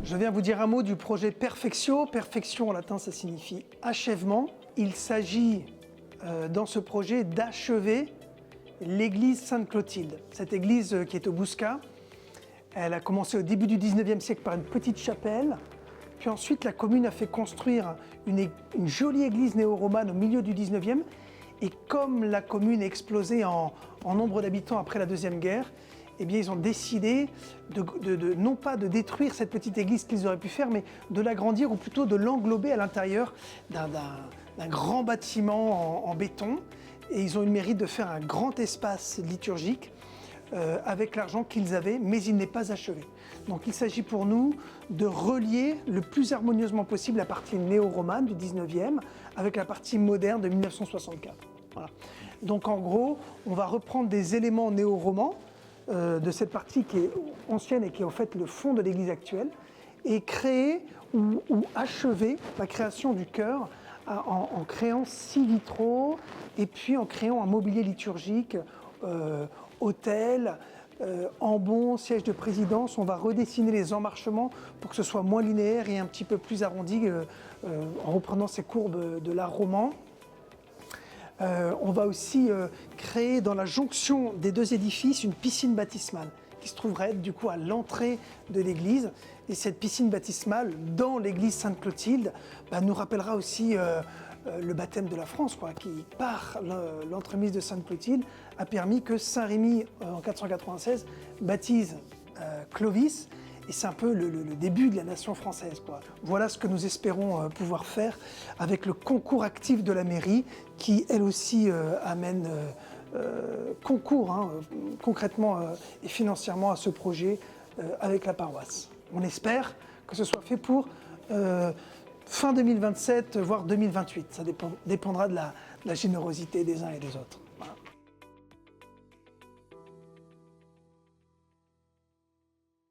Je viens vous dire un mot du projet Perfectio. Perfection en latin, ça signifie achèvement. Il s'agit dans ce projet d'achever l'église Sainte-Clotilde. Cette église qui est au Bouscat, elle a commencé au début du 19e siècle par une petite chapelle. Puis ensuite, la commune a fait construire une jolie église néo-romane au milieu du 19e. Et comme la commune a explosé en nombre d'habitants après la Deuxième Guerre, eh bien, ils ont décidé non pas de détruire cette petite église qu'ils auraient pu faire, mais de l'agrandir ou plutôt de l'englober à l'intérieur d'un grand bâtiment en béton. Et ils ont eu le mérite de faire un grand espace liturgique avec l'argent qu'ils avaient, mais il n'est pas achevé. Donc il s'agit pour nous de relier le plus harmonieusement possible la partie néo-romane du 19e avec la partie moderne de 1964. Voilà. Donc en gros, on va reprendre des éléments néo-romans de cette partie qui est ancienne et qui est en fait le fond de l'église actuelle et créer ou achever la création du chœur en créant 6 vitraux et puis en créant un mobilier liturgique, autel, ambon, siège de présidence. On va redessiner les emmarchements pour que ce soit moins linéaire et un petit peu plus arrondi en reprenant ces courbes de l'art roman. On va aussi créer dans la jonction des deux édifices une piscine baptismale qui se trouverait du coup à l'entrée de l'église. Et cette piscine baptismale dans l'église Sainte-Clotilde nous rappellera aussi le baptême de la France, qui par l'entremise de Sainte-Clotilde a permis que Saint-Rémy en 496 baptise Clovis. Et c'est un peu le début de la nation française, Voilà ce que nous espérons pouvoir faire avec le concours actif de la mairie qui, elle aussi, amène concours concrètement et financièrement à ce projet avec la paroisse. On espère que ce soit fait pour fin 2027, voire 2028. Ça dépendra de la générosité des uns et des autres.